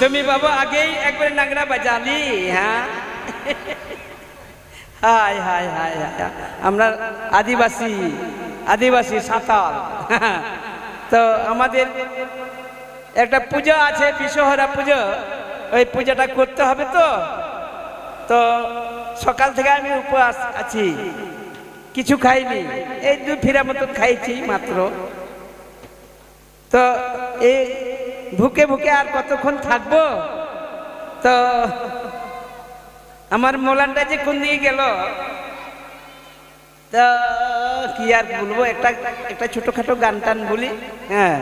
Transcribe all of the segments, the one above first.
জমি বাবা আগেই একবারে নাগরা বাজালি। হ্যাঁ, হায় হায় হায় হায়, আমরা আদিবাসী সাঁওতাল। তো আমাদের একটা পূজা আছে, বিশ্বহরা পুজো, ওই পূজাটা করতে হবে। তো সকাল থেকে আমি উপবাস আছি, কিছু খাইনি, এই 2 ফিরা মতো খাইছি মাত্র। তো এই ভুকে ভুকে আর কতক্ষণ থাকবো? তো আমার মোলানটা যে কোন দিকে গেল, তা কি আর বলবো, একটা ছোটখাটো গান টান বলি। হ্যাঁ,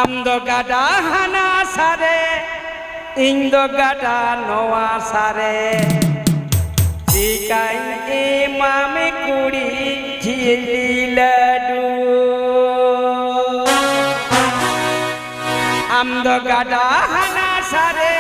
আমদো গাডা হানা সারে ইংদো গাডা নোয়া সারে চিকাই মামে কুড়ি ঝিলি লাডু আমদো গাডা হানা সারে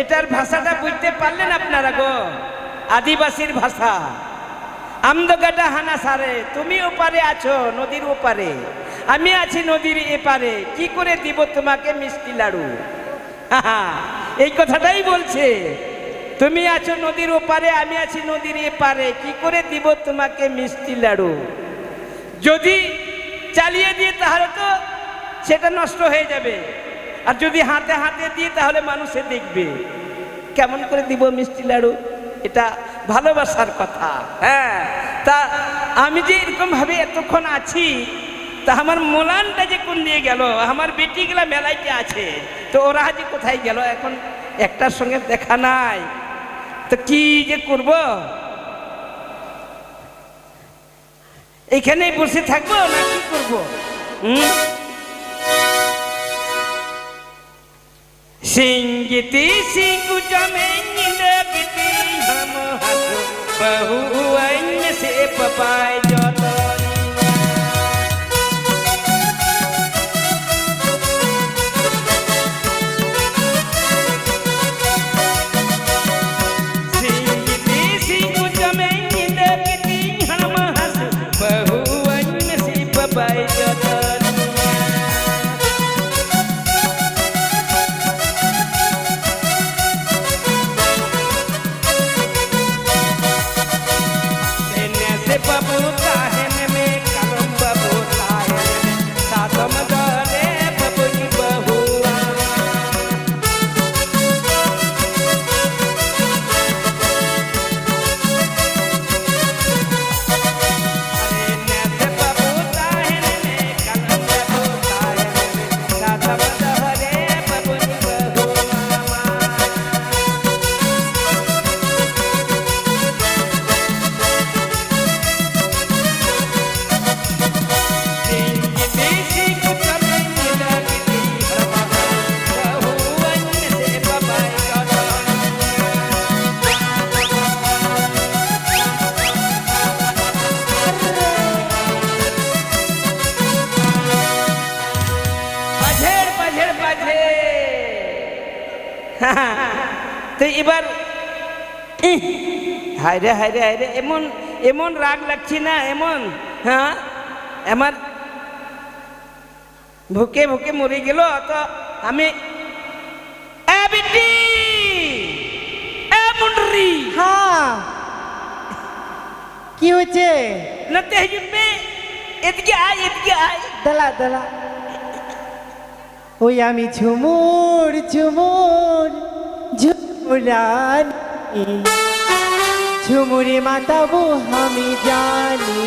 এটার ভাষাটা বুঝতে পারলেন আপনারা গো? আদিবাসীর ভাষা। আমদগাটা হানা সারে, তুমি ওপারে আছো নদীর ওপারে, আমি আছি নদীর এপারে, কি করে দিব তোমাকে মিষ্টি লাড়ু। এই কথাটাই বলছে, তুমি আছো নদীর ওপারে, আমি আছি নদীর এপারে, কি করে দিব তোমাকে মিষ্টি লাড়ু। যদি চালিয়ে দিয়ে তাহলে তো সেটা নষ্ট হয়ে যাবে, আর যদি হাতে হাতে দিয়ে তাহলে মানুষে দেখবে। কেমন করে দিব মিষ্টি লাড়ু, এটা ভালোবাসার কথা। হ্যাঁ, তা আমি যে এরকম ভাবে এতক্ষণ আছি, তা আমার মোলানটা যে কোন দিয়ে গেল, আমার বেটিগুলা মেলাইতে আছে, তো ওরা যে কোথায় গেল, এখন একটার সঙ্গে দেখা নাই, তো কি যে করব, এইখানেই বসে থাকবো না কি করবো? सिंगिती सिंगुजा में नींदे बिती हम हाथो बहु अन्य से पपाय जोतो सिंगिती सिंगुजा में नींदे बिती हम हाथो बहु তো এবার হায় রে হায় রে হায় রে, এমন এমন রাগ লাগছে না এমন, হ্যাঁ আমার ভুকে ভুকে মরে গেল। তো আমি বিটি মুন্ডরি, হ্যাঁ কি হয়েছে? না তেজুমে এদিকে আয়, এদিকে আয়। দালা দালা, ওই আমি ঝুমুর ঝুমুর ঝুমুরানি, ঝুমুরে মাতাবো আমি জানি।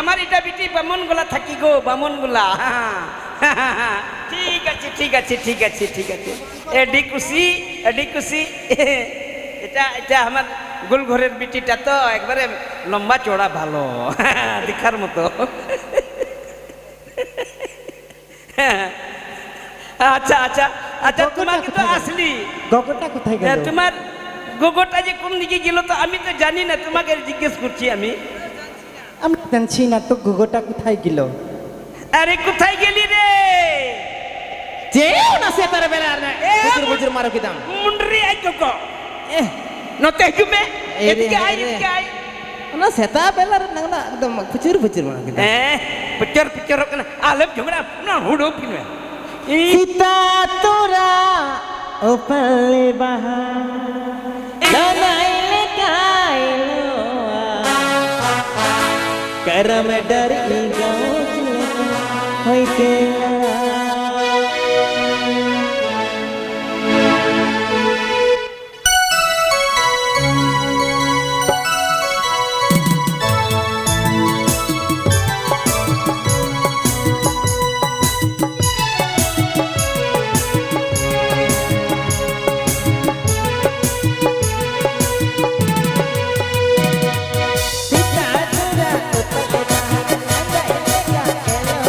আমার এটা বিটি বামন গোলা থাকি গো, বামন গোলা। ঠিক আছে ঠিক আছে ঠিক আছে ঠিক আছে, এডি খুশি এডি খুশি। এটা এটা আমার গোলঘরের বিটিটা তো একবারে লম্বা চড়া ভালো দেখার মতো। আচ্ছা আচ্ছা আচ্ছা, তোমাকে তো আসলি গগরটা কোথায় গেল? তোমার গোগরটা যে কোন দিকে গেল তো আমি তো জানি না, তোমাকে জিজ্ঞেস করছি আমি। আমি জানছি না তো গগরটা কোথায় গেল। আরে কোথায় গেলি রে? যেও না সে তার বেলা না বুজুর বুজুর মারো কি দাম মুন্ডরি আই তো কো নতে জুমে এদিকে আই এদিকে আই না সেটা বেলা না না একদম ফুচুর ফুচুর মারো কি দাম পিকচার পিকচার কেন আলম ঝগড়া না হুড়ো কিনে सीता तोरा ओ पल्ले बहा लनाइले काइलो करम डर ई गाँव होई के सीता तोरा तो पल्ले बहा लनाइले काइलो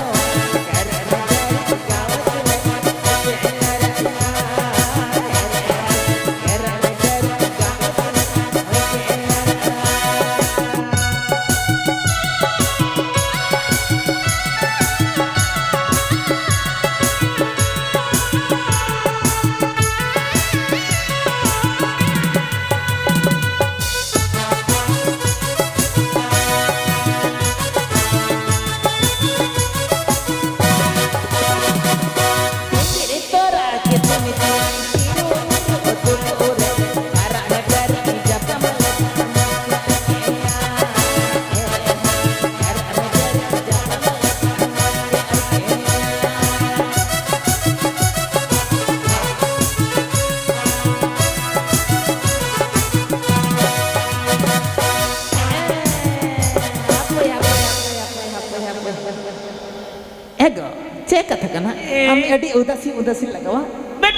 kana Eh. আমি এডি উদাসী উদাসী লাগাওয়া বাট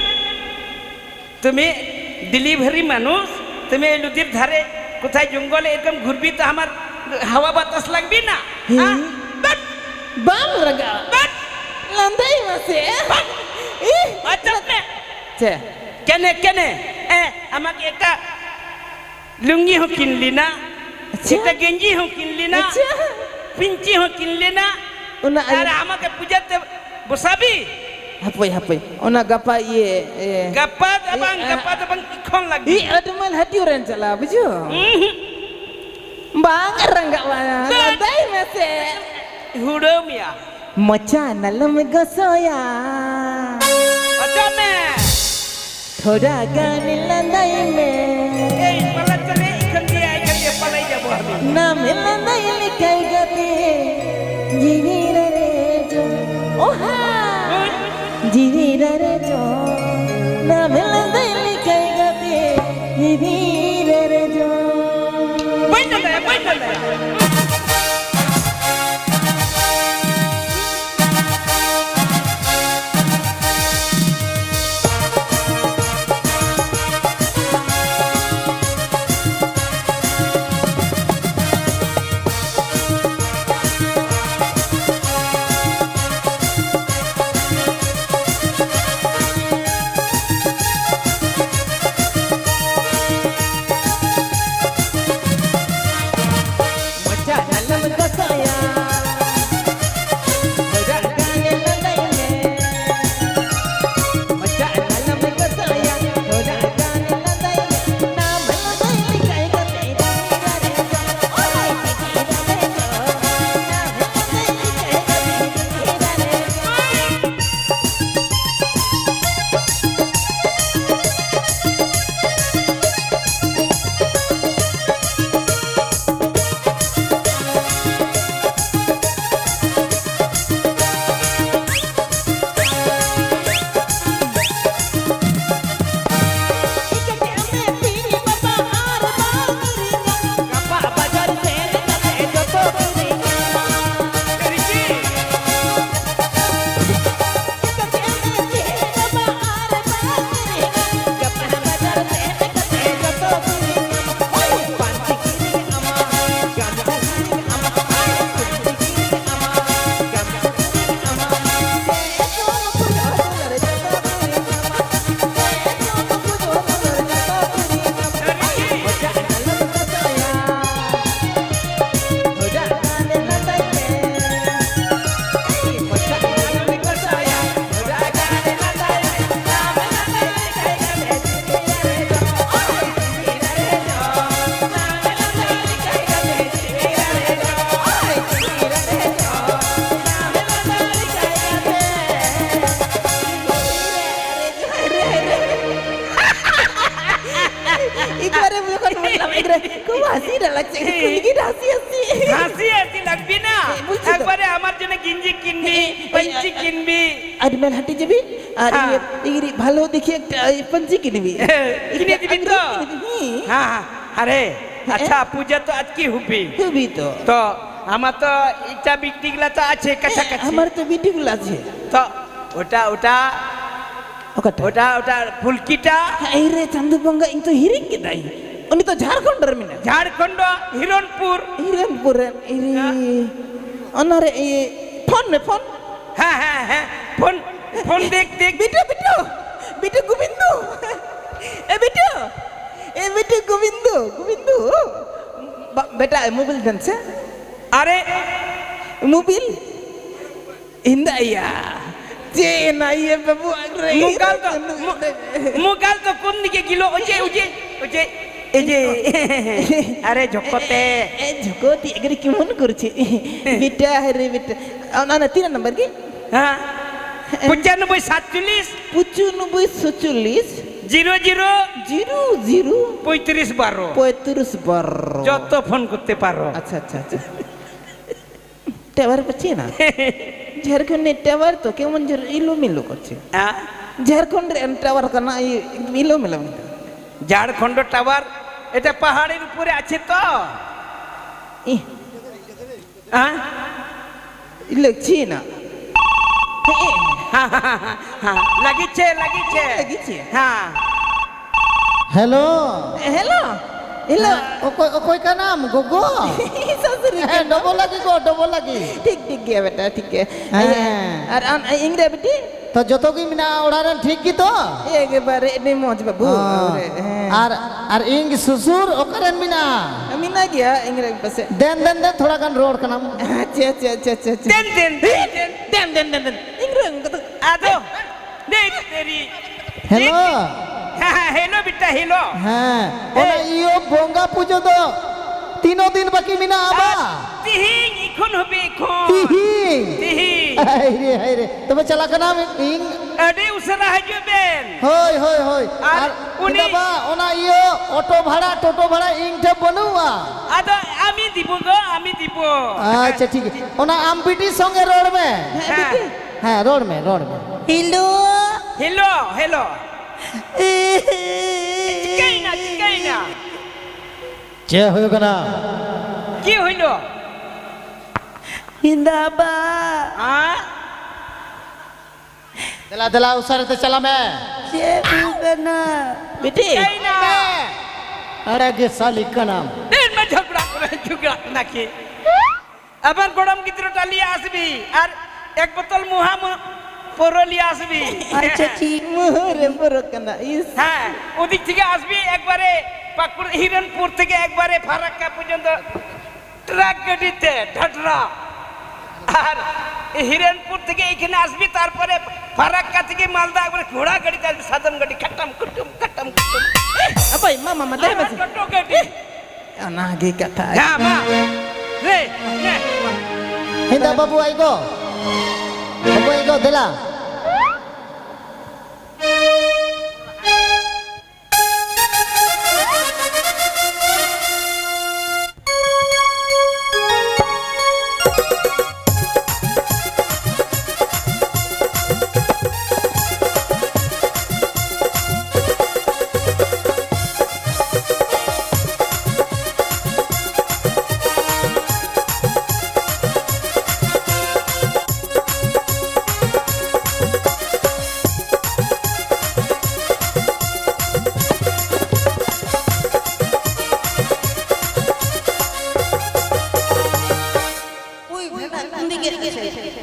তুমি ডেলিভারি মানুষ তুমি এই নদীর ধারে কোথায় জঙ্গলে এরকম ঘুরবি তো আমার হাওয়া বাতাস লাগবে না হ্যাঁ? বাট, বাম রাগা বাট, লান্দাই মাসে ই আচ্ছা নে। চে কেনে কেনে আমাকে একটা লুঙ্গি হো কিনলি না আচ্ছা। একটা গেঞ্জি হো কিনলি না আচ্ছা পিঞ্চি হো কিনলি না ওনা আর আমাকে পূজাতে বসাবি হাপই হাপই ওনা গাপা ইয়ে গাপ্পা দাবাং ইখন লাগবি ই আদমান hatiuran cala bujo bang rangga wala landai mase হুড়ো মিয়া mocha nalam gosoya আচ্ছা নে thoda gani landai me এই পালা চলে এখান দিয়ে পালাই যাবো আমি na me landai likai gate jivira re jo oha jivira re jo na me landai likai gate jivira re jo বইটা দেয় mocha nalam gosoya thoda gani landai me mocha nalam gosoya thoda gani landai me na me landai likai gate jivira re jo oha jivira re jo na me landai likai gate jivira re jo Ikare bukan malam ikare. Kau hasi dah lah cek. Kau lagi dah hasi. হাসি হাসি লাগবি না বুঝছি তো। একবারে আমার জন্য গিঞ্জি কিনবি পাঞ্চি কিনবি আদমেল হাঁটি যাবি আর হ্যাঁ। ইগরি ভালো দেখি একটা পাঞ্জি কিনবি কিনে দিবি তো হ্যাঁ হ্যাঁ আরে আচ্ছা পূজা তো আজ কি হুবি হবি তো তো আমার তো ইটা বিক্রিগুলা তো আছে কাছাকাছি আমার তো বিটিগুলো আছে তো ওটা ওটা ওকাটা ওটা ওটা ফুলকিটা এই রে চান্দুবঙ্গা ইং তো হিরিং কেদাই উনি তো ঝাড়খণ্ডের মিনা ঝাড়খণ্ড হিরণপুর হিরণপুর এই রে অনারে এই ফোন নে ফোন হ্যাঁ হ্যাঁ হ্যাঁ ফোন ফোন দেখ দেখ বিটু বিটু বিটু গোবিন্দু এ বিটু গোবিন্দু গোবিন্দু বেটা মোবাইল জানছে আরে মোবাইল ইন্দাইয়া যে নাইয়ে বাবু আরে মুগাল তো কোন দিকে গেল ওই যে এই যে আরে ঝকতে এ ঝকতি এগরি কেমন করছে বেটা রে বেটা না না 3 নাম্বার কি হ্যাঁ 95 47 95 47 00 00 35 12 35 12 যত ফোন করতে পারো আচ্ছা আচ্ছা আচ্ছা টাওয়ার পাচ্ছি না ঝাড়খণ্ডের টাওয়ার তো কেমন ইলোমিলো করছে হ্যাঁ ঝাড়খণ্ডের টাওয়ার কানা ইলোমিলো ঝাড়খণ্ড টাওয়ার এটা পাহাড়ের উপরে আছে তো হ্যাঁ লাগছি না লাগিছে লাগিছে লাগিছে? হ্যাঁ हेलो हेलो हेलो कोई का नाम गोगो ससुर के डबल लगी गो डबल लगी ठीक ठीक गया बेटा ठीक है हाँ। और इंग्रे बेटी तो जतो की मिना ओड़ारन ठीक की तो एक बार ने मौज बाबू आर आर इंग सुसुर ओकरन मिना मीना गया इंग्रे के पास देन देन देन थोड़ा गन रोड का नाम अच्छा अच्छा अच्छा अच्छा দেন দেন দেন देन इंग्रे को तो আদো দে তেরি हेलो হ্যাঁ হেলো বিটা হেলো हाँ ओना इयो बोंगा पूजो दो तीनों दिन बाकी मिना आबा তিহিং ইখন হবে ইখন हिहिंग তিহিং हाय रे तुम्हें चला का नाम इंग আরে উসরা হাজবেন होय होय होय আর আর উনি- উনি ওনা ইও অটো ভাড়া টোটো ভাড়া ইংটা বনুয়া আদো আমি দিব গো আমি দিব अच्छा ठीक है ओना आमपिटी संगे रोड में হ্যাঁ हाँ रोड में हेलो হেলো হেলো চিকাইনা চিকাইনা चे होगा ना কি হইল हिंदाबा হ্যাঁ दिला दिला उसरे तो चला मैं ये बुगना बेटी চিকাইনা अरे के साली का नाम দেন মে ঝগড়া নাকি আবার গরম গিত্রটা লিয়ে আসবি আর এক বোতল মুহা পরো লিয়ে আসবি अच्छा ठीक मोहरे बरकना इस হ্যাঁ ওদিক থেকে আসবি একবারে পাকুড় হিরণপুর থেকে একবারে ফারাক্কা পর্যন্ত ট্রাক গাড়িতে ঢাডরা আর হিরণপুর থেকে এখানে আসবি তারপরে ফারাক্কা থেকে মালদা একবারে ঘোড়া গাড়িতে আসবি সাধারণ গাড়ি খট্টাম কুটুম apa mama mama dah masih টোটো গাড়ি anak lagi kata হ্যাঁ মা রে নে हिंदा बाबू आई गो दिला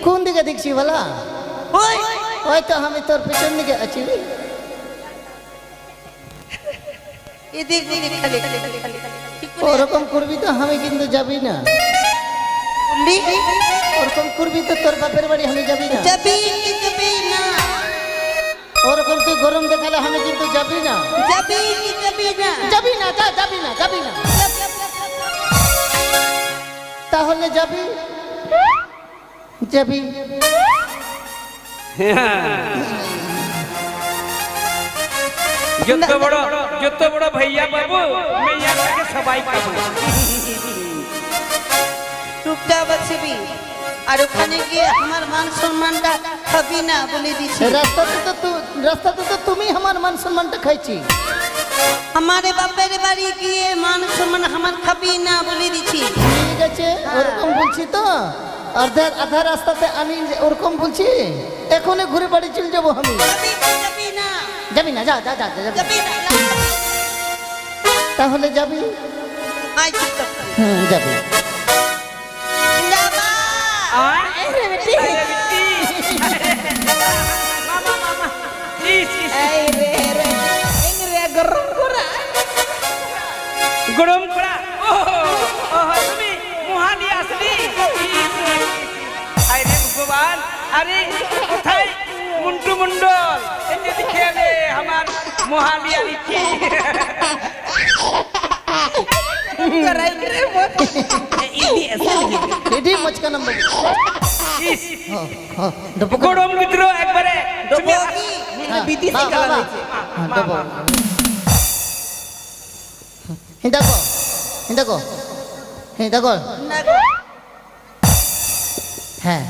कौन दिखे दीक्षी वाला ओए तो हमें तोर पिछन दिखे अच्छी ये देख देख खाली ওরকম করবি তো আমি কিন্তু যাবি না ली ওরকম করবি তো তোর বাপের বাড়ি আমি যাবি না जबी ना ওরকম তুই গরম দেখালে আমি কিন্তু যাবি না जबी ना যাবি না যাবি না যাবি না তাহলে যাবি যাবি যত বড় ভাইয়া বাবু মেয়াটাকে সবাই পাবো টুকটা বসবি আর ওখানে গিয়ে আমার মান সম্মানটা খাবি না বলে দিছি রাস্তাতে তো তুমি আমার মান সম্মানটা খাইছি আমারে বাপের বাড়ি গিয়ে মান সম্মান আমার খাবি না বলে দিছি ঠিক আছে ওরকম বলছি তো আধা রাস্তাতে আমি ওরকম বলছি এখনই ঘুরে বাড়ি চলে যাবো আমি যাবি না যাবি না যা যাবি। যাবি না তাহলে যাবি আই ঠিক আছে যাবি যাবা আরে বেটি মামা মামা ইস এই রে ইংরে গরম করা গরম করা ও তুমি মুহানি আসলি আরে ভগবান আরে কোথায় মুন্টু মন্ডল এই যে খেলে আমার মুহানি আলিছি করাই রে মত ইদি আসল এডি মচকা নাম্বার ইস গরম মিত্র একবারে তুমি ডবগি বিদেশি কালার হইছে হিন্দাকো না হ্যাঁ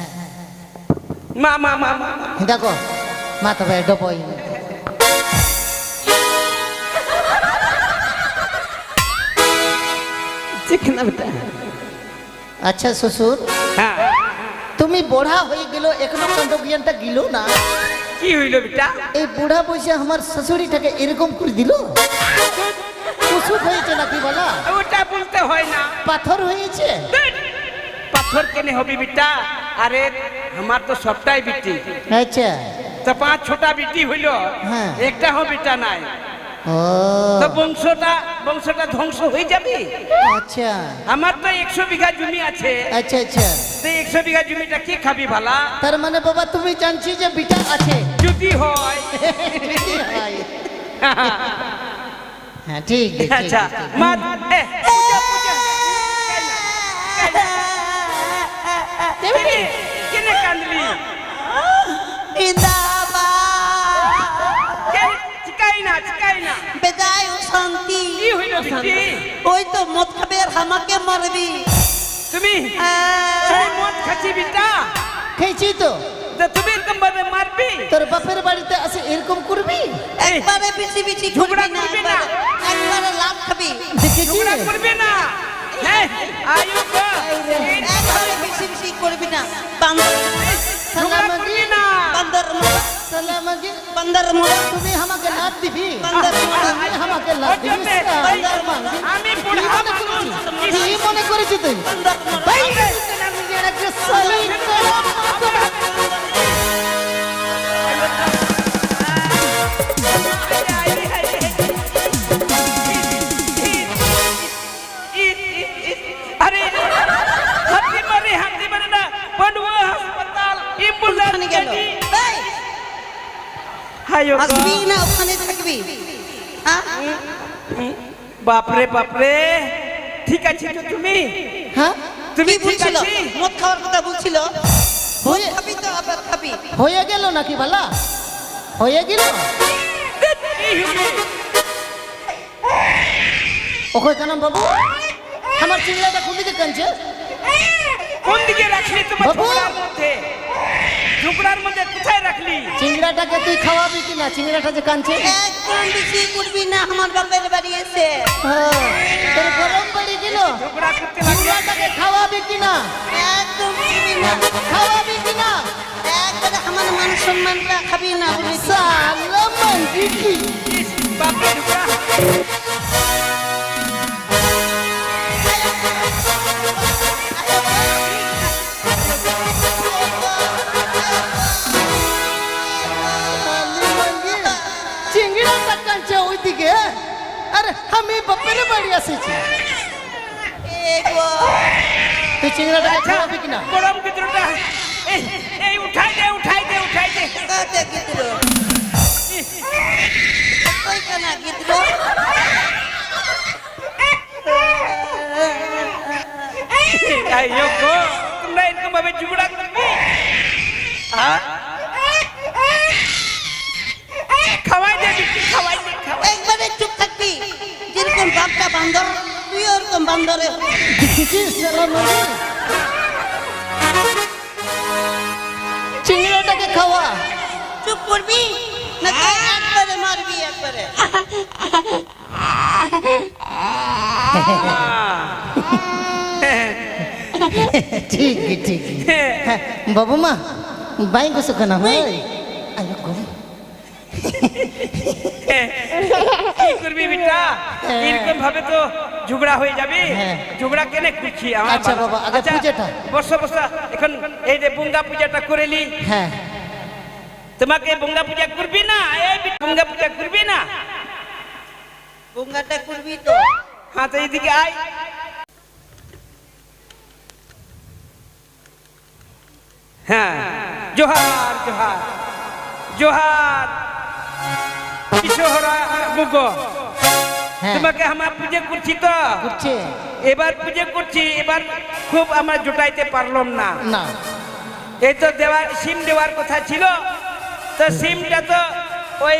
মামা হিন্দাকো মা তবে ডবই চিকনা বেটা আচ্ছা শ্বশুর হ্যাঁ তুমি তুমি বুড়া হয়ে গেল এখনো কাণ্ড জ্ঞানটা গিল না। কি হইল বেটা? এই বুড়া বয়সে আমার শাশুড়িটাকে এরকম করে দিল। অসুখ হয়েছে নাকি বলা? ওটা বলতে হয় না। পাথর হয়েছে? পাথর কেনে হবে বেটা? আরে আমার তো সবটাই বিটি, আচ্ছা। তো 5-6টা বিটি হইল, হ্যাঁ। একটা হো বেটা নাই, ও তো বংশটা ধ্বংস হয়ে যাবে। আচ্ছা আমার তো 100 বিঘা জমি আছে, আচ্ছা আচ্ছা। তো 100 বিঘা জমিটা কি খাবি ভালা? তার মানে বাবা তুমি জানছি যে বিটা আছে। যদি হয় হ্যাঁ ঠিক ঠিক, আচ্ছা ঠিক, ঠিক। মা পূজা পূজা কেনে কান্দলি? চিকাই না বেজায় শান্তি। কি হইল বিটি? ওই তো মদ খাবে আর আমাকে মারবি। তুমি মদ খাচ্ছি বিটা, খেয়েছি তো। তো তুমি এরকম ভাবে মারবি? তোর বাপের বাড়িতে আসে এরকম করবি? একবারে বেশি বেশি ঝগড়া করবি করবি না। একবারে লাভ খাবি। দেখেছি ঝগড়া করবে না। হ্যাঁ আয়ু গো, একবারে বেশি বেশি করবি না। বান্দর ঝগড়া করবি না। বান্দর মোড়া, সালাম আগে। বান্দর মোড়া, তুমি আমাকে লাভ দিবি? বান্দর মোড়া। তুমি আমাকে লাভ দিবি? ওজনে, সালাম আগে। আমি কি বুড়া মনে মানুষ। করেছিস? কি মনে করেছিস তুই? বান্দর মোড়া। বাইরে আমি যে একটা সালিম করলাম। अरे हाथी मारे ना बनुआ अस्पताल एम्बुलेंस ওখানে গেল। गाड़ी এই, हायो আসবি না ওখানে থাকবি? হ্যাঁ? बाप रे ठीक আছে তো তুমি হ্যাঁ তুমি কি ঠিক বলছিল? আছে মদ খাওয়ার কথা বলছিল। মদ হয়ে- খাবি তো আবার খাবি। হয়ে গেল নাকি বালা? হয়ে গেল? ওকে জানাম বাবু আমার চিংড়াটা কোন দিকে কাঁদছে? কোন দিকে রাখলি তোমার বাবু! ঝুপড়ার মধ্যে কোথায় রাখলি? চিংড়াটাকে তুই খাওয়াবি কিনা? চিংড়াটা যে কাঁদছে। একদম বেশি করবি না, আমার বাপের বাড়ি এসে। হ্যাঁ, তোর গরম পড়ে গেল। ঝগড়া করতে লাগলে চিংড়াটাকে খাওয়াবি কিনা? একদম করবি না। খাওয়াবি কিনা? একবারে আমার মান সম্মানটা খাবি না বলে দিছি। সালা মানছি কি? বাপরে ঝগড়া চিংড়াটা কাঁদছে ওইদিকে। আরে আমি বাপের বাড়ি আসেছি। এগো, তুই চিংড়াটাকে খাওয়াবি কিনা? গরম ভিতরটা এই উঠাই দে কাতে গিতলো। কই কানা গিতলো? আইয়ো গো তোমরা এরকম ভাবে ঝগড়া করবি? হ্যাঁ খাওয়াই দে বিটি, খাওয়াই দে। একবারে চুপ থাকবি। যেরকম বাপটা বান্দর, তুই ওরকম বান্দরে হবি। দেখেছিস সালা মানি? চিংড়াটাকে খাওয়া। চুপ করবি না তুই একবারে মারবি একবারে। ঠিক ঠিক হ্যাঁ, বাবু মা বাই গোসো কেন হয়? আয়ো গো কি করবি বিটা? এরকম ভাবে তো ঝগড়া হয়ে যাবে। হ্যাঁ। ঝগড়া কেনে করছি আমার আচ্ছা বাবা। বাবা, আগে আচ্ছা, পূজাটা। বসো এখন এই যে বঙ্গা পূজাটা করেলি, হ্যাঁ তোমাকে বঙ্গা পূজা করবি না? এই বঙ্গা পূজা করবি না? গঙ্গাটা করবি তো? হ্যাঁ তো এইদিকে আয়। হ্যাঁ জোহার জোহার জোহার কিশোরা মুগ, হ্যাঁ তোমাকে আমার পুজো করছি তো, করছে এবার পুজো করছি, এবার খুব আমরা জোটাইতে পারলাম না। না এই তো দেওয়ার সিম দেওয়ার কথা ছিল, তো সিমটা তো ওই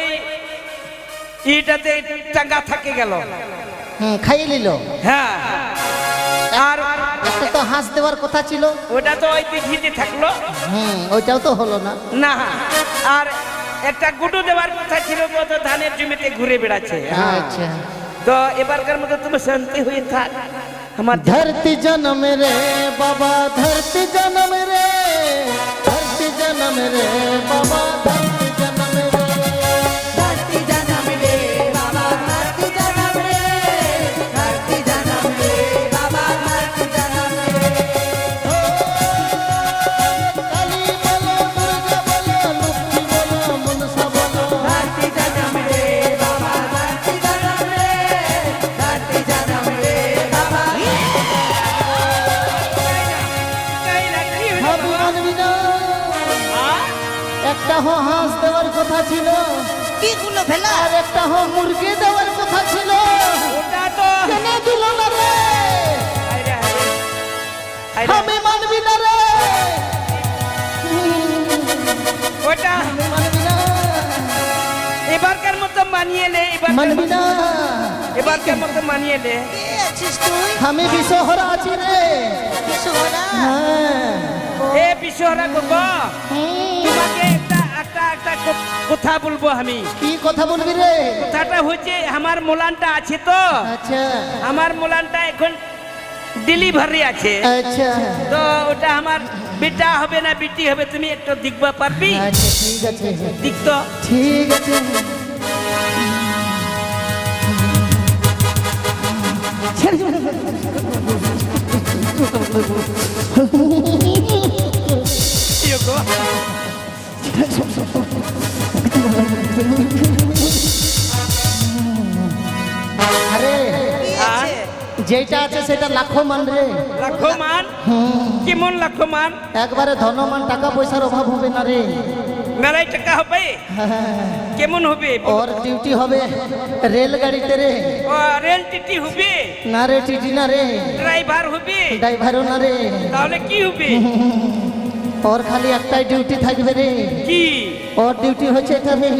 ইটাতে চাঙ্গা থাকে গেল। খাইয়ে নিল। হ্যাঁ আর একটা তো হাঁস দেওয়ার কথা ছিল। ওটা তো ওই দিঘিতে থাকলো ওইটাও তো হলো না। না, আর একটা গুডু দেওয়ার কথা ছিল, ও তো ধানের জমিতে ঘুরে বেড়াচ্ছে। আচ্ছা তো এবারকার মতো তুমি শান্তি হয়ে থাক। আমার ধরতি জনম রে বাবা, ধরতি জনম রে जन्म रे बाबा धरती जन्म रे धरती जन्म रे बाबा धरती जन्म रे धरती जन्म रे बाबा धरती जन्म रे काली बोलो दुर्गा बोलो लक्ष्मी बोलो मनसा बोलो धरती जन्म रे बाबा धरती जन्म रे धरती जन्म रे बाबा ভাবি মানবি না একটা হাঁস দেওয়ার কথা ছিল কি গুলো ফেলা আর একটা মুরগি দেওয়ার কথা ছিল ওটা তো কেন দিল না রে আইরে, আইরে, আইরে। আমি মানবি না রে ওটা মানবি না এবারকার মতো মানিয়ে নে মানবি না এবারকার মতো মানিয়ে নে কে আছিস তুই আমি বিষহরা আছি রে কিশোরা হ্যাঁ এ বিশ্বহরা গো হুম। তোমাকে একটা কথা বলবো আমি কি কথা বলবি রে কথাটা হচ্ছে আমার মোলানটা আছে তো আচ্ছা আমার মোলানটা এখন ডেলিভারি আছে আচ্ছা তো ওটা আমার বেটা হবে না বিটি হবে তুমি একটু দেখবা পারবি আচ্ছা ঠিক আছে দিক তো ঠিক আছে ইয়ো গো। আরে আর যেটা আছে সেটা লাখো মান রে লাখো মান কেমন লাখো মান একবারে ধনমান টাকা পয়সার অভাব হবে না রে মেলাই টাকা হবে কেমন হবে ওর ডিউটি হবে রেলগাড়িতে রে ও রেল টিটি হবে না রে টিটি না রে ড্রাইভার হবে ড্রাইভারও না রে তাহলে কি হবে ওর খালি একটাই ডিউটি থাকবে রে কি ওর ডিউটি হচ্ছে এটা রে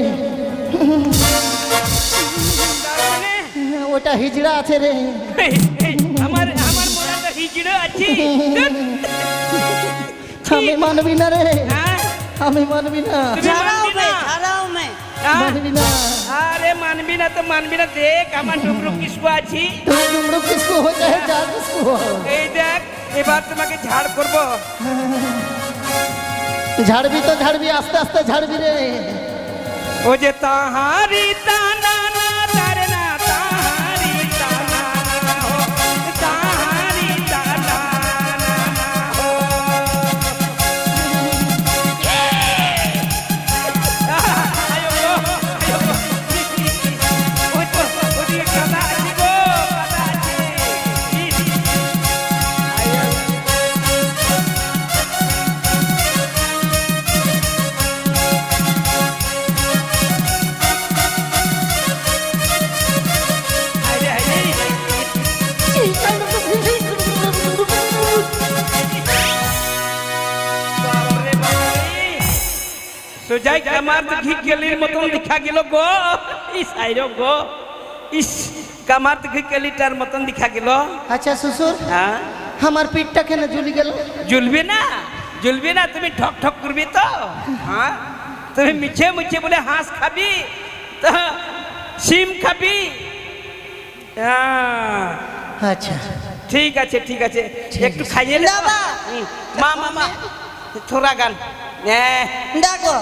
তার মানে ওটা হিজড়া আছে রে এই, এই, আমার মোলানটা হিজড়ে আছে আমি মানবি না রে হ্যাঁ আমি মানবি না তুমি মানবি না ছাড়াও মে হ্যাঁ? মানবি না আরে মানবি না তো মানবি না দেখ আমার ডুবরু কিসকু আছি তুই ডুমরু কিসকু हो चाहे जा किसको हो এই দেখ এবার তোমাকে ঝাড় করব ঝাড়বি তো ঝাড়বি আস্তে আস্তে ঝাড়বি রে ও যে তাহারি তানা না তারে না তাহারি তানা না হো তাহারি তানা না হো আয়ো গো আয়ো গো ওই তো ওদিকে কাদা আছে গো কাদা আছে আয়ো আরে আরে বাপরে বাপরে সোজাই কামার দেখি কেলির মতন দেখা গেল গো ইস আইরো গো ইস কামার দেখি কেলিটার মতন দেখা গেল আচ্ছা শ্বশুর হ্যাঁ আমার পিঠটা কেন ঝুলি গেল জ্বলবি না তুমি ঠক ঠক করবি তো হ্যাঁ তুমি মিছে মুছে বলে হাঁস খাবি তো সিম খাবি হ্যাঁ আচ্ছা ঠিক আছে একটু খাইয়ে নে তো। বাবা। মা মামা থোড়া গান হ্যাঁ দেখো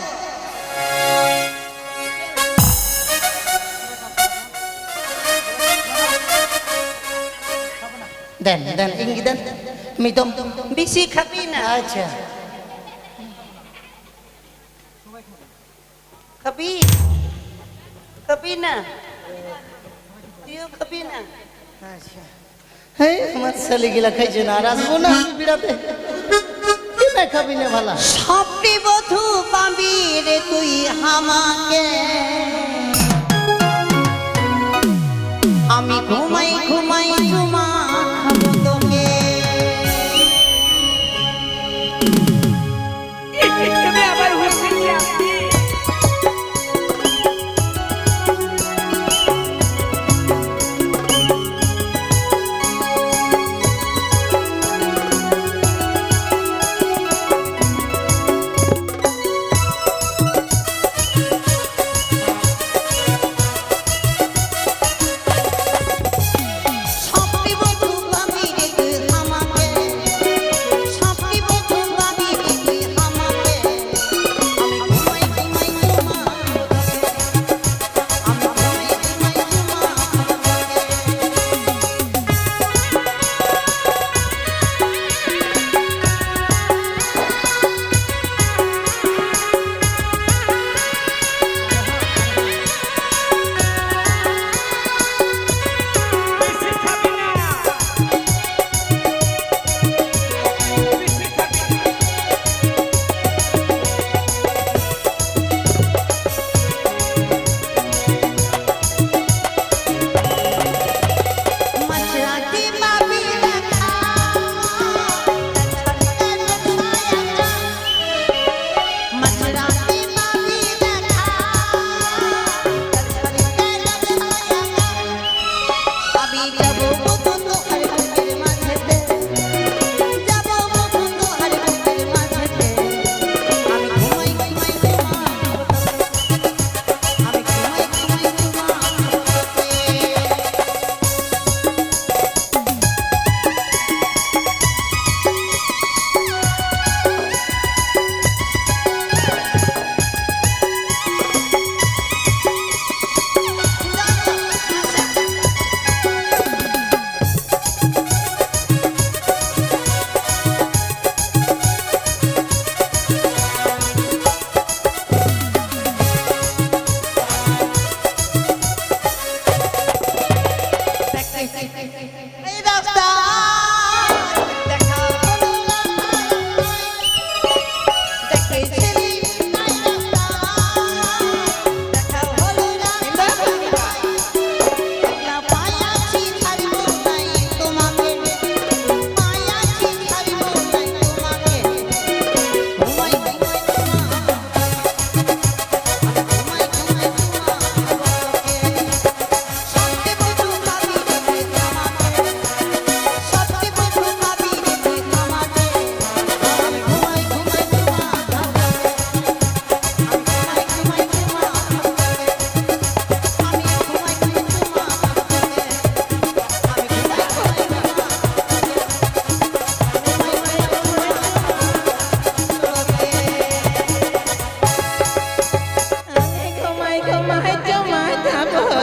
দেন দেন ইঙ্গি দেন মিদম বেশি খাবি না আচ্ছা খাবি খাবি না তুইও খাবি না আচ্ছা হ্যাঁ আমার ছেলে গিলা খাইছে না আর আসবো না আমি বিড়াতে কি না খাবি না ভালা সবটি বধু পাবি রে তুই আমাকে আমি ঘুমাই ঘুমাই চুমা খাবো তোকে তুমি আবার হুঁশি আসছি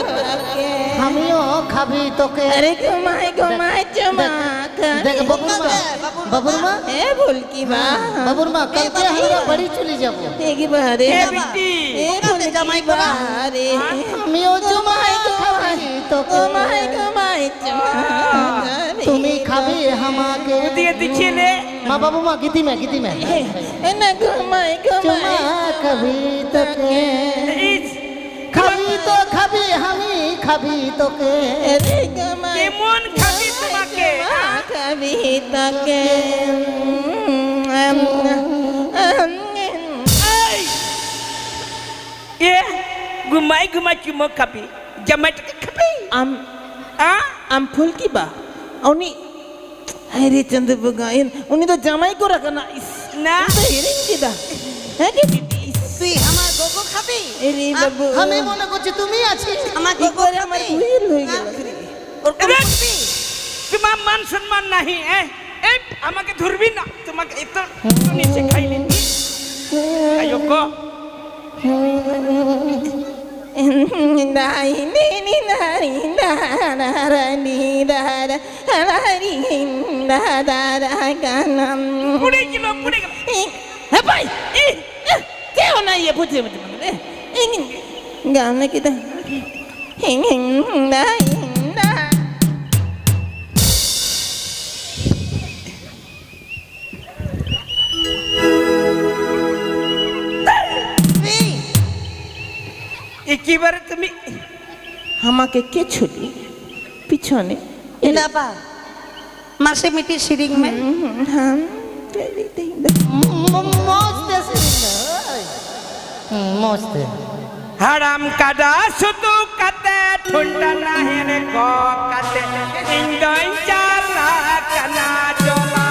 তোমাকে আমিও খাবি তোকে আরে ঘুমাই ঘুমাই চমা দেখ বাবুর মা এ ভুল কি বা বাবুর মা কালকে আমরা বাড়ি চলে যাব একবারে এ বিটি এ ভুল জামাই বা রে আমিও জমাই খাবি তোকে ঘুমাই ঘুমাই চমা তুমি খাবি আমাকে দিয়ে দিছিলে মা বাবু মা গীতি মে এ না ঘুমাই চুমা ঘুমাই খাবি তোকে খাবি তো খাবি আমি খাবি তোকে রে ঘুমাই কেমন খাবি তোমাকে খাবি তাকে এ ঘুমাই ঘুমাই চুমো খাবি জামাইটাকে খাবি আম আ আম ফুল কি বা উনি আরে চন্দ্রবাগান উনি তো জামাই করা কেনা না তো হিরিং কি দা হ্যাঁ কি তুই আমার গোগো খাবি এরে বাবু আমি মনে করছি তুমি আছিস আমার গোগো একবারে আমার ভুল হয়ে গেল ওরকম রে! খাবি তোমার মান সম্মান নাহি এ আমাকে ধরবি না তোমাকে এত নিচে খাইলি আয়ো গো নাই নি নি নারি নারানি দারা হারি দারা গানাম পুড়ে গেল হ্যাঁ ভাই কেউ না ইয়ে বুঝে বুঝে মানে গান কি দা নাই না একেবারে তুমি আমাকে কে ছুলি পিছনে इलाबा मासे मिट्टी सिरिंग में हम মস্ত মস্ত হারাম কাদা শুধু কাতে ঠুন্ডা নাহি রে গো কাতে ইন্দন চালা কানা জলা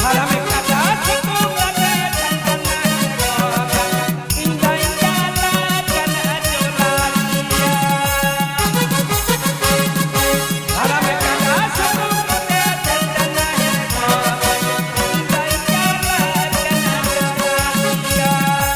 হারাম কাদা শুধু কাতে ঠুন্ডা নাহি রে গো কাতে ইন্দন চালা কানা জলা হারাম কাদা শুধু কাতে ঠুন্ডা নাহি রে গো কাতে ইন্দন চালা কানা জলা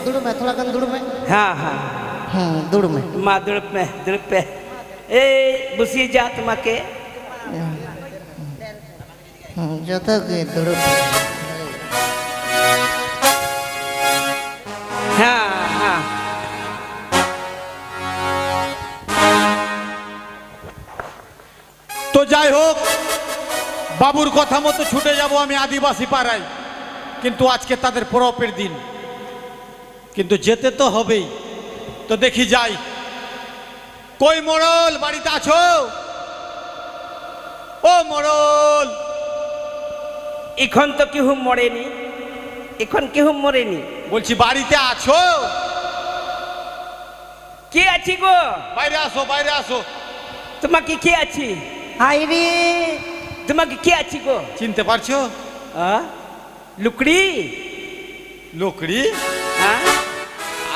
दुड़ में थोड़ा कन दुड़ में हाँ हाँ दुड़ में माँ दुड़प पे ए बुसी जा तुम्हाके যত কি দুড় हाँ हाँ তো যাই হোক বাবুর কথা মতো ছুটে যাব আমি আদিবাসী পাড়ায়, কিন্তু আজকে তাদের পরপের দিন, কিন্তু যেতে তো হবেই। তো দেখি যাই। কই মোড়ল বাড়িতে আছো? ও মোড়ল, এখন তো কেউ মরেনি, এখন কেউ মরেনি। বলছি বাড়িতে আছো? কে আছি গো? বাইরে আসো, বাইরে আসো। তোমাকে কে আছি? हाय रे তোমাকে কে আছি গো? চিনতে পারছো? লুকড়ি লোকড়ি? হ্যাঁ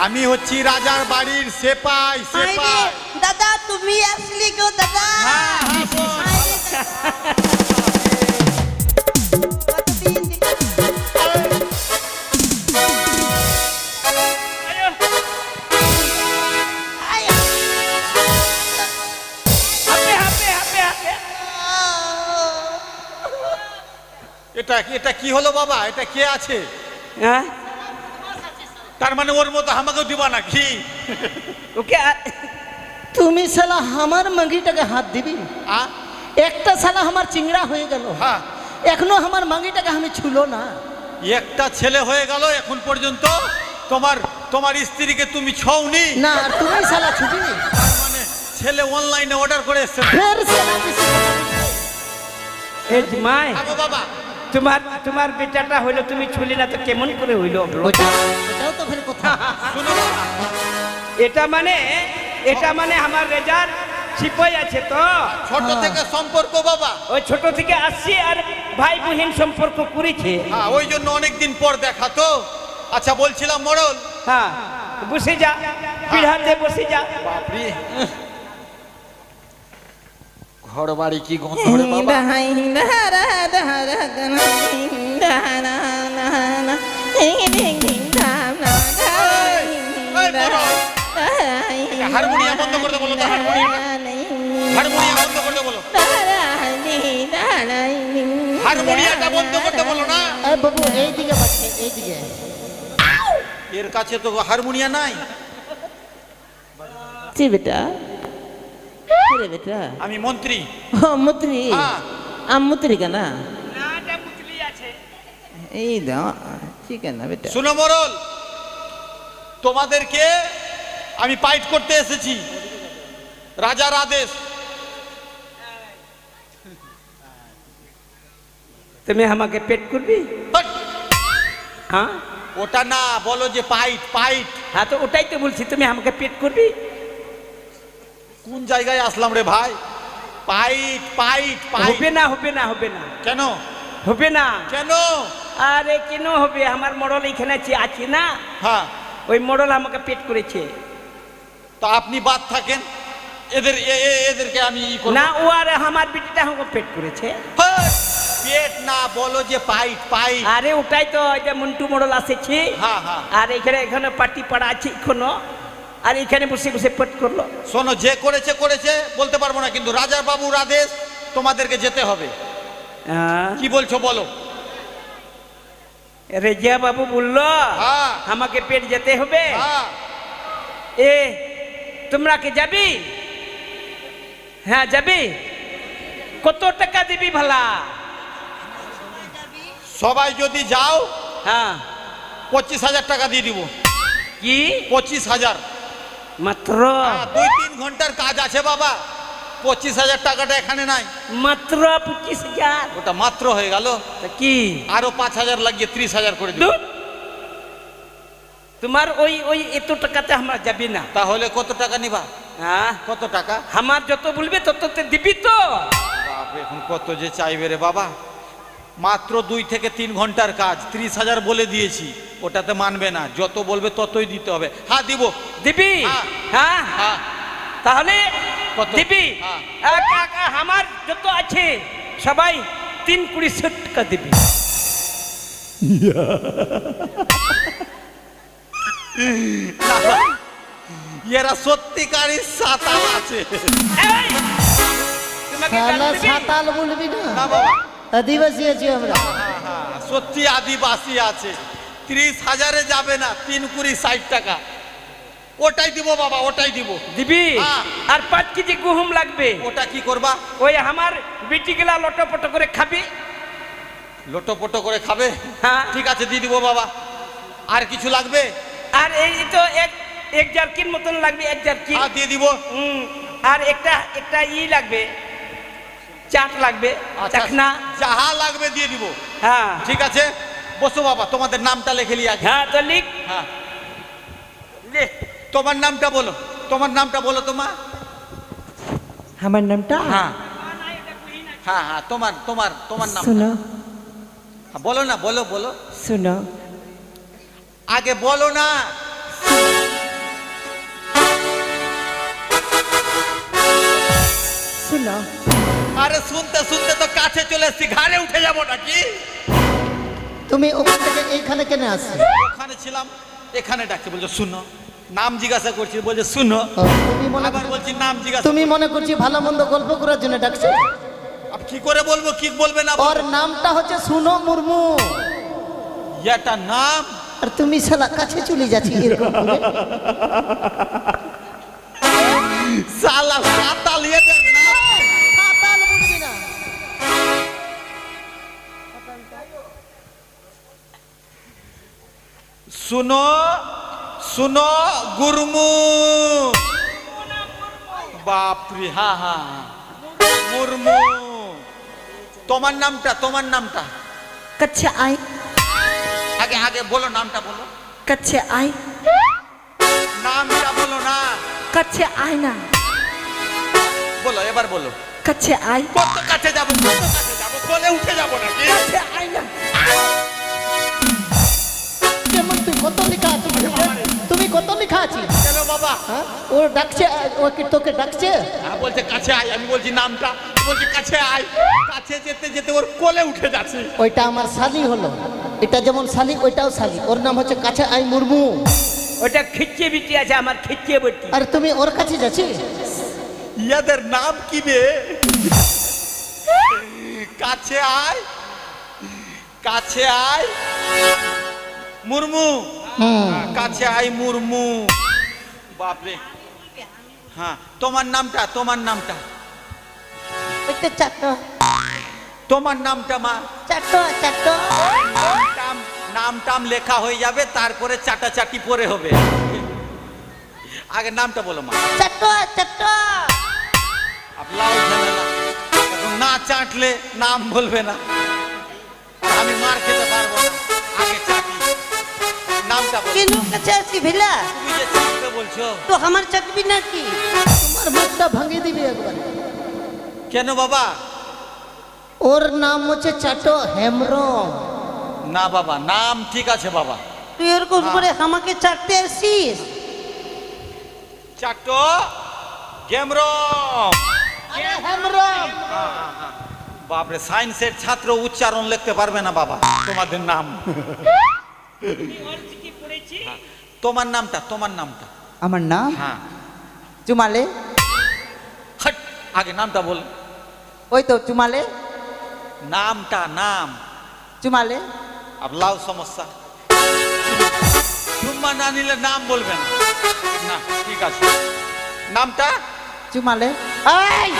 আমি হচ্ছি রাজার বাড়ির সেপাই। हाय रे সেপাই दादा तुम्ही असली गो दादा হ্যাঁ, হ্যাঁ, বল। हाय रे कतদিন हाय হাপে হাপে হাপে হাপে এটা এটা কি হলো বাবা? এটা কে আছে? হ্যাঁ তার মানে ওর মতো আমাকেও দিবা নাকি? ওকে তুমি শালা আমার মাঙ্গিটাকে হাত দিবি? আ? একটা শালা আমার চিংড়া হয়ে গেল, হ্যাঁ। এখনো আমার মাঙ্গিটাকে আমি ছুলো না। একটা ছেলে হয়ে গেল এখন পর্যন্ত তোমার তোমার স্ত্রীকে তুমি ছওনি, না আর তুমি শালা ছুটি তার মানে ছেলে অনলাইনে অর্ডার করে এসছে। ফের শালা বেশি এই যে মাই আগো বাবা, তোমার বেটাটা হইলো তুমি ছুলি না তো কেমন করে হইলো? এটাও তো ফের কথা। শুনো বাবা, এটা মানে আমার রেজার ছিপাই আছে তো, ছোট থেকে সম্পর্ক বাবা। ওই ছোট থেকে আসছি আর ভাই বহিন সম্পর্ক করেছে। হ্যাঁ, ওই জন্য অনেকদিন পর দেখা তো। আচ্ছা বলছিলাম মোড়ল, হ্যাঁ বসে যা, পিঢ়াতে বসে যা। বাপরে ঘর বাড়ি কি গন্ধ রে বাবা। হারমোনিয়াম বন্ধ করতে বলো তো, হারমোনিয়াম বন্ধ করতে বলো, হারমোনিয়ামটা বন্ধ করতে বলো না। এই বাবু এইদিকে বাচ্চা এইদিকে। এর কাছে তো হারমোনিয়াম নাই। জি বেটা, রে বেটা, আমি মন্ত্রী। ও মন্ত্রী, হ্যাঁ। আম মন্ত্রী কেনা না এটা পুতলি আছে। এই দাও ঠিক না বেটা। শুনো মোড়ল, তোমাদেরকে আমি পাইট করতে এসেছি, রাজার আদেশ। তুমি আমাকে পেট করবি? হাট! হ্যাঁ ওটা না, বলো যে পাইট পাইট। হ্যাঁ তো ওটাই তো বলছি, তুমি আমাকে পেট করবি। কোন জায়গায় আসলাম রে ভাই? Fight fight fight. হবে না হবে না হবে না কেন হবে না। কেন? আরে কেন হবে? আমার মডেল এখানে আছে না, হ্যাঁ, ওই মডেল আমাকে পেট করেছে। তো আপনি বাদ থাকেন, এদেরকে আমি ই করব না ও আর আমার বিটিটা আমাকে পেট করেছে। হাট! পেট না, বলো যে পাইট পাইট। আরে ওটাই তো, এটা মন্টু মডেল আসেছে। হ্যাঁ হ্যাঁ, আর এখানে পার্টি পাড়া আছে এখনো, আর এখানে বসে বসে পেট করলো। শোনো, যে করেছে করেছে, বলতে পারবো না, কিন্তু রাজা বাবুর আদেশ, তোমাদেরকে যেতে হবে। কি বলছো বলো? রেজিয়া বাবু বললো হ্যাঁ আমাকে পেট যেতে হবে। হ্যাঁ, এ তোমরা কি যাবি? হ্যাঁ যাবি। কত টাকা দিবি ভালা? সবাই যদি যাও হ্যাঁ 25,000 টাকা দিয়ে দিব। কি 25,000? মাত্র? 2-3 ঘন্টার কাজ আছে বাবা, 25,000 টাকাটা এখানে নাই। মাত্র 25,000? ওটা মাত্র হয়ে গেল, তা কি আরো 5,000 লাগিয়ে 30,000 করে দিব। ধুর! তোমার ওই ওই এত টাকাতে আমরা যাবি না। তাহলে কত টাকা নিবা? হ্যাঁ কত টাকা? আমার যত বলবে তততে দিবি তো। বাপ, এখন কত যে চাইবে রে বাবা। মাত্র 2 থেকে 3 ঘন্টার কাজ, 30,000 বলে দিয়েছি, ওটাতে মানবে না, যত বলবে ততই দিতে হবে। হ্যাঁ দিব। দিবি? হ্যাঁ। হ্যাঁ হ্যাঁ, তাহলে কত? দিবি। হ্যাঁ। আমার যত আছে সবাই 3,20 টাকা দিবি। এরা সত্যিকারই সাতাল আছে। এই, তোমাকে গাল শালা দিবি? সাতাল বলবি না, না বাবা, আদিবাসী আছি আমরা। হ্যাঁ, সত্যি আদিবাসী আছে। 30,000-এ যাবে না, 3,20 টাকা। ওটাই দিব বাবা, ওটাই দিব। দিবি? হ্যাঁ। আর 5 কেজি গহম লাগবে। ওটা কি করবা? ওই আমার বিটিগুলা লটপট করে খাবি। লোটোপোটো করে খাবে? হ্যাঁ। ঠিক আছে, দিয়ে দিব বাবা। আর কিছু লাগবে? আর এই তো এক জারকিন মতন লাগবে, 1 জারকিন। হ্যাঁ, দিয়ে দিব। আর একটা লাগবে, চাট লাগবে, আচ্ছা, চাখনা। যাহা লাগবে দিয়ে দিব। হ্যাঁ ঠিক আছে, বসো বাবা, তোমাদের নামটা লিখে লি আগে। হ্যাঁ তো লিখ। হ্যাঁ, লে। তোমার নামটা বলো, তোমার নামটা বলো তোমার। আমার নামটা হ্যাঁ হ্যাঁ হ্যাঁ, তোমার তোমার তোমার নাম শুনো বলো না, বলো বলো, শুনো আগে বলো না। শুনো আরে শুনতে শুনতে তো কাছে চলে এসছি, ঘাড়ে উঠে যাবো নাকি? তুমি ওখান থেকে এইখানে কেন আসছো? ওখানে ছিলাম, এখানে ডাকছে, বলছো শুনো। নাম জিজ্ঞাসা করছি, বলছে শুনো। ও, তুমি মনে আবার বলছি নাম জিজ্ঞাসা। তুমি মনে করছি ভালো মন্দ গল্প করার জন্য ডাকছো? আব কি করে বলবো, কি বলবে না? ওর নামটা হচ্ছে সুনো মুর্মু, এটা নাম? আর তুমি শালা কাছে চলে যাচ্ছি এরকম করে। সালা সাতাল এদের নাম। সাতাল বলবি না। শুনো শুনো গুরমু বাপরে, হ্যাঁ হ্যাঁ মুরমু। তোমার নামটা, তোমার নামটা कच्चे आई আগে আগে বলো, নামটা বলো, कच्चे आई নামটা বলো না, कच्चे आई ना বলো এবার বলো। कच्चे आई কত কাছে যাবো, কত কাছে যাবো, বলে উঠে যাবো নাকি? कच्चे आई ना কেমন তুই কত লেখা আছে তুমি কত লেখা আছে কেন বাবা? হ্যাঁ ও ডাকছে ও কি তোকে ডাকছে হ্যাঁ বলছে কাছে আয়, আমি বলছি নামটা, বলছি কাছে আয়। কাছে যেতে যেতে ওর কোলে উঠে যাচ্ছে। ওইটা আমার শালি হলো, এটা যেমন শালি ওইটাও শালি, ওর নাম হচ্ছে কাছে আই মুরমু। ওটা খিচ্চে বিটি আছে, আমার খিচ্চে বটি। আর তুমি ওর কাছে যাচ্ছি ইয়াদের নাম কি বে? কাছে আয়, কাছে আয় মুরমু, কাছে আয় মুরমু। বাপরে, হ্যাঁ তোমার নামটা, তোমার নামটা, ওইটা চাটো তোমার নামটা মা। চাটো চাটো নাম টাম লেখা হয়ে যাবে, তারপরে চাটাচাটি পরে হবে। আগে নামটা বলো মা। চাটো চাটো আপনাও ঝামেলা, এখন না চাটলে নাম বলবে না, আমি মার খেতে পারবো না। আগে চাটি, নামটা বলো। किलो कच्चे आसी भेला তুমি যে চাটতে বলছো, तो हमार चटबी ना की তোমার মুখটা ভাঙিয়ে দিবি একবার। কেন বাবা? ওর নাম হচ্ছে চাটো হেমব্রম। না বাবা, নাম ঠিক আছে বাবা। তুই এরকম করে আমাকে চাটতে আসিস চাটো গেমরম। আরে হেমব্রম বাপরে, সায়েন্সের ছাত্র উচ্চারণ লিখতে পারবে না বাবা তোমাদের নাম। তোমার নামটা, তোমার নামটা। আমার নাম হ্যাঁ চুমালে। হট, আগে নামটা বল। ওই তো চুমালে নামটা, নাম। চুমালে আপনাও সমস্যা, চুম্মা না নিলে নাম বলবেন না। ঠিক আছে, নামটা চুমালে। এই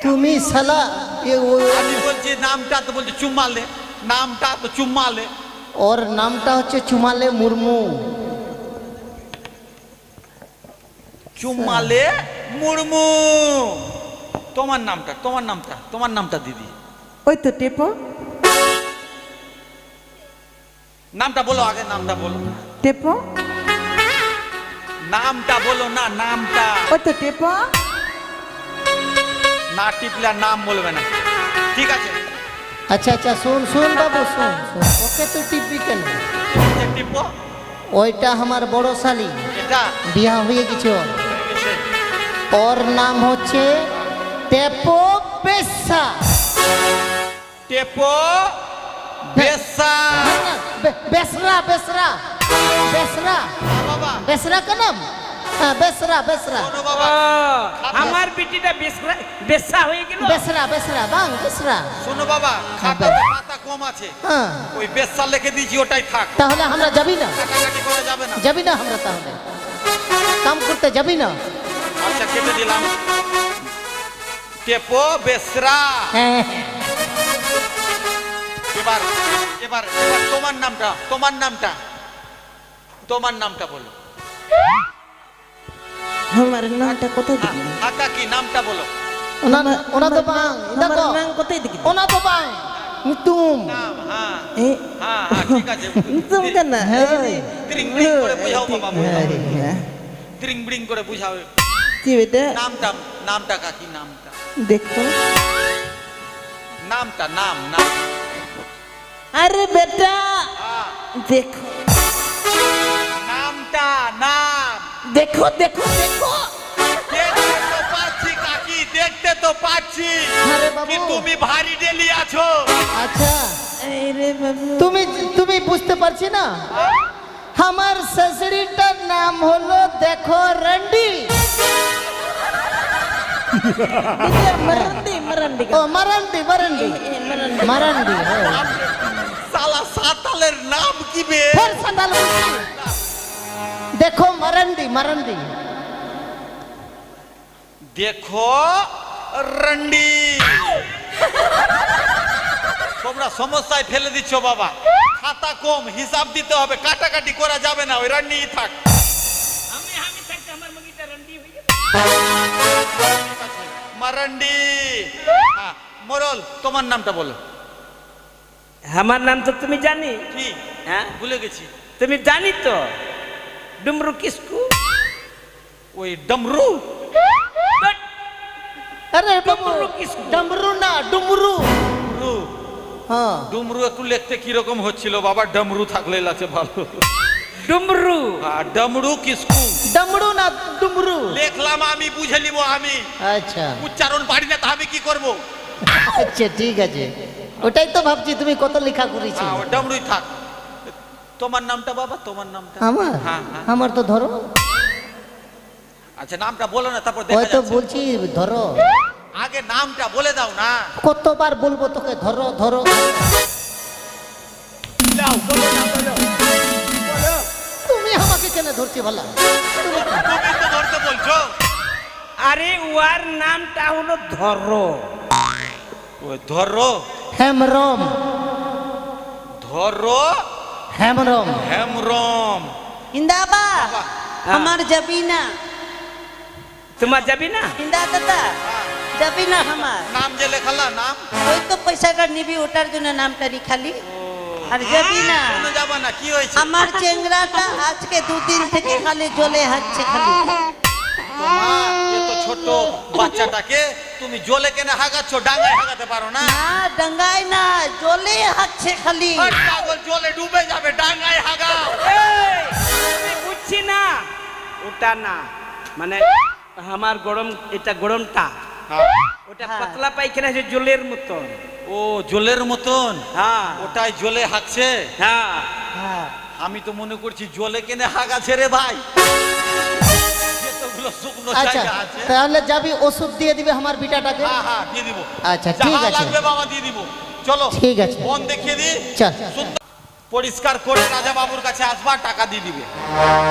তুমি শালা আমি বলছি নামটা, তো বলছি চুম্মালে, নামটা তো চুম্মালে। ওর নামটা হচ্ছে চুমালে মুরমু। চুম্মালে মুরমু। তোমার নামটা, তোমার নামটা, তোমার নামটা দিদি, ওই তো টেপো নামটা বলো, আগে নামটা বলো, টেপো নামটা বলো না, নামটা। ওই তো টেপো। না টিপলে আর নাম বলবে না। ঠিক আছে, আচ্ছা আচ্ছা শোন শোন বাবু শোন শোন, ওকে তুই টিপবি কেন? এই টিপো, ওইটা আমার বড় শালি, এটা বিয়া হয়ে গেছে ওর। এসে। ওর নাম হচ্ছে টেপো পেশা। টেপো বেসা। बेसरा बेसरा बेसरा বাবা बेसरा का नाम हाँ बेसरा बेसरा শোনো ও, বাবা, আমার বিটিটা বেশা হয়ে গেল। बेसरा बेसरा बांग बेसरा শোনো বাবা, খাতাতে পাতা কম আছে, हाँ ওই বেসা লিখে দিয়েছি, ওটাই থাক। তাহলে আমরা যাবি না কাটাকাটি করা যাবে না। যাবি না আমরা তাহলে কাম করতে যাবি না আচ্ছা কেটে দিলাম। টেপো বেসরা। হ্যাঁ এবার এবার এবার তোমার নামটা, তোমার নামটা, তোমার নামটা বলো। আমার নামটা কোথায় দিবি হাকা কি নামটা বলো। ওনা ওনা তো বাং আমার দেখো নাম কোথায় দিবি ওনা তো বাং তুম নাম, হ্যাঁ এ হ্যাঁ হ্যাঁ, ঠিক আছে। তুমি কেন ত্রিং ব্রিং করে বুঝাও বাবা, বুঝাও। ত্রিং ব্রিং করে বুঝাও। কি বেটা নামটা, নামটা কাকি, নামটা, দেখো নামটা, নাম, নাম। আরে বেটা হ্যাঁ, দেখো নামটা, নাম। দেখো দেখো দেখো দেখতে তো পাচ্ছি কাকি, দেখতে তো পাচ্ছি, আরে বাবু। কি তুমি ভারী ডেলি আছো। আচ্ছা আরে বাবু তুমি তুমি বুঝতে পারছি না আমার শাশুড়িটার নাম হলো দেখো রন্ডি মরান্ডি মরান্ডি ও মারান্ডি মারান্ডি মারান্ডি হ্যাঁ। সালা সাতালের নাম কি বে? फिर संडाल बल्ची। देखो मरंडी मरंडी দেখো রন্ডি। তোমরা সমস্যায় ফেলে দিচ্ছ বাবা। খাতা কম, হিসাব দিতে হবে, কাটাকাটি করা যাবে না, ওই রান্নিই থাক। আমি থাকতে আমার মুগিটা রন্ডি হয়ে যাবে। মারান্ডি। হ্যাঁ, মোরল তোমার নামটা বলো। আমার নাম তো তুমি জানি। কি? হ্যাঁ ভুলে গেছি। তুমি জানি তো, ডুমরু কিসকু। ওই ডমরু। আরে বাবু, ডমরু কিসকু। ডমরু না ডুমরু। ডমরু। হ্যাঁ ডুমরু একটু লিখতে কিরকম হচ্ছিল বাবা, ডমরু থাকলে লাগছে ভালো। ডুমরু। আর ডমরু কিসকু ডমরু না ডুমরু। লিখলাম আমি, বুঝে নিব আমি, আচ্ছা উচ্চারণ পারি না তা আমি কি করব? আচ্ছা ঠিক আছে, ওটাই তো ভাবছি তুমি কত লেখা করেছি। হ্যাঁ, ওই ডমরুই থাক। তোমার নামটা বাবা, তোমার নামটা? আমার হ্যাঁ, হ্যাঁ। আমার তো ধরো, আচ্ছা নামটা বলো না, তারপর দেখা হয়তো যাচ্ছে। বলছি ধরো। আগে নামটা বলে দাও না। কতবার বলবো তোকে ধরো ধরো। তুমি আমাকে কেন ধরছি ভালো? তুমি তো ধরতে বলছো। আরে ওর নামটা হলো ধরো। ওই ধরো। হেমরম। ধরো। হেমরম। হেমরম। ইন্দাবা বাহ। আমার যাবি না, তোমার যাবি না? ইন্দা দাদা যাবি না আমার। নাম যে লেখালা, নাম ওই তো পয়সাটা নিবি, ওটার জন্য নামটা লিখালি। আর যাবি না। কেন যাবা না? কি হয়েছে? আমার চেংড়াটা আজকে 2 দিন থেকে খালি জ্বলে হাঁটছে খালি। তোমার এ তো ছোট বাচ্চাটাকে তুমি জলে কেন হাগাচ্ছ? ডাঙায় হাগাতে পারো না? না ডাঙ্গায় না, জ্বলে হাঁটছে খালি। আর পাগল, জলে ডুবে যাবে, ডাঙায় হাগাও। এই, আমি বুঝছি না, ওটা না, মানে আমার গরম, এটা গরমটা, হ্যাঁ। ওটা হ্যাঁ। পাতলা পায়খানা আছে জলের মতন। ও জলের মতন। হ্যাঁ ওটাই জলে হাগছে। হ্যাঁ। হ্যাঁ আমি তো মনে করছি জলে কেনে হাগাছে রে ভাই। যেতগুলো শুকনো আচ্ছা জায়গা আছে। তাহলে যাবি, ওষুধ দিয়ে দিবে আমার বিটাটাকে। হ্যাঁ হ্যাঁ, দিয়ে দিব। আচ্ছা, ঠিক যাহা আছে। লাগবে বাবা দিয়ে দিব। চলো ঠিক আছে। মন দেখিয়ে দি। চল। সুন্দর পরিষ্কার করে রাজা বাবুর কাছে আসবা, টাকা দিয়ে দিবে।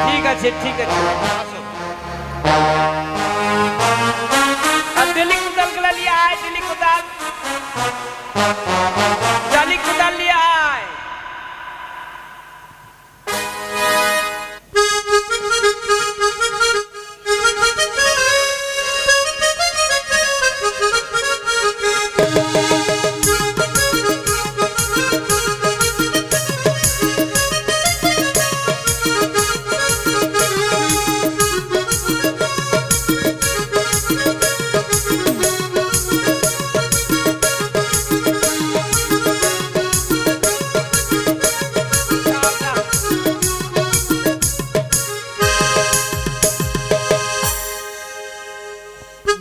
ঠিক আছে ঠিক আছে। আসো। আর ডেলি কুদাল গুলা লিয়ে আয়, ডেলি কুদাল, ডালি কুদাল লিয়ে আয়।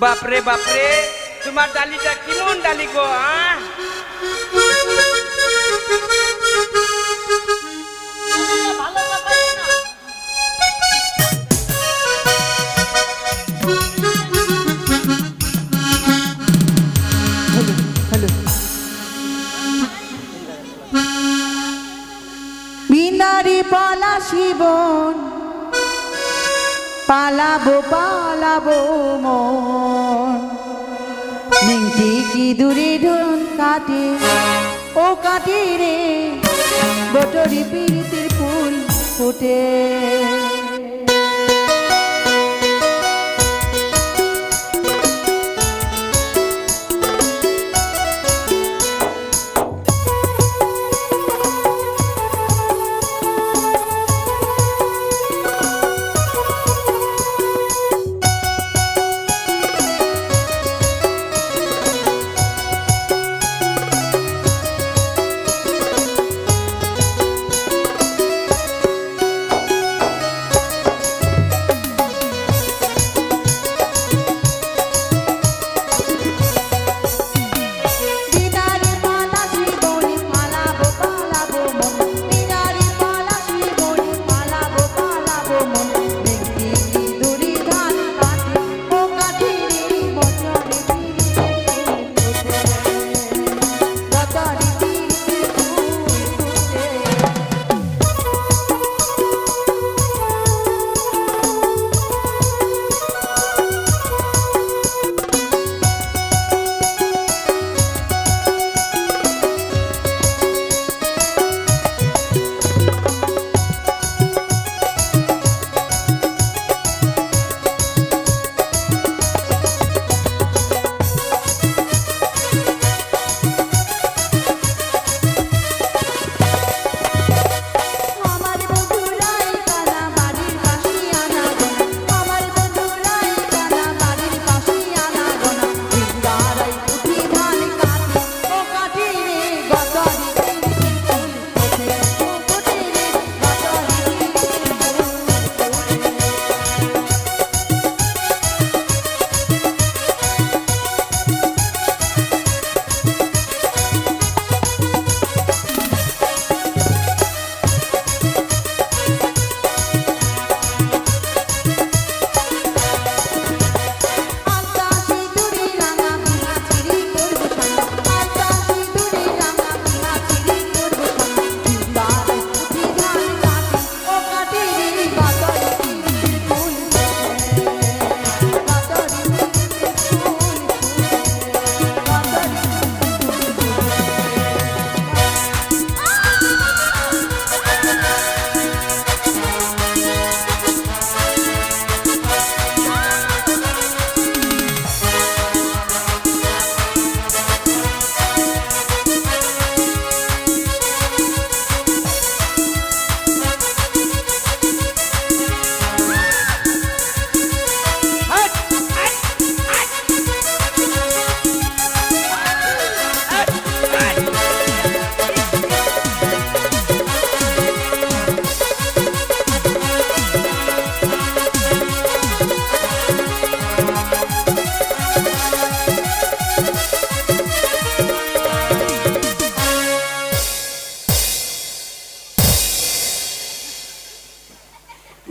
বাপরে বাপরে, তোমার ডালিটা কেমন ডালি গো? হ্যালো। বিনারি পলাশি বন, পালাবো পালাবো মন, নিংটি কি দূরে ঢোন কাটে, ও কাটে রে বটরি পিরিতির ফুল ফোটে।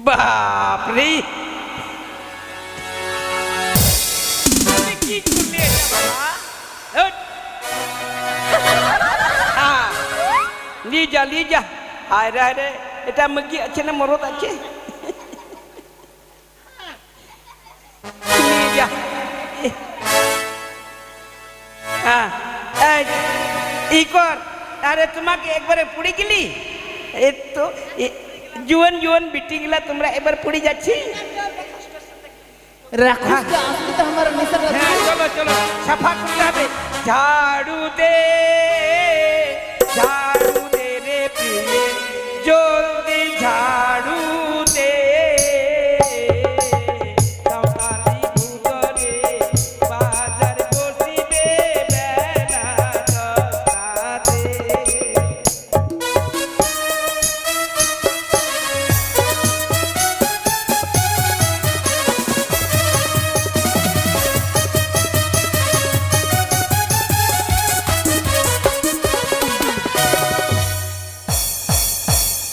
বাপরে তুমি কি করলে এটা বাবা? হট! নিয়ে যা আয় রে এটা মুরগি আছে না মরদ আছে নিয়ে যা হ্যাঁ ই কর আরে তোমাকে একবারে পুড়ে গেলি এই তো জুয়ান বিটি গিলা তোমরা এবার পুড়ে যাচ্ছি राक्षस के असली तो हमारा निसर्ग হ্যাঁ চলো সাফা করতে হবে ঝাড়ু দে ঝাড়ু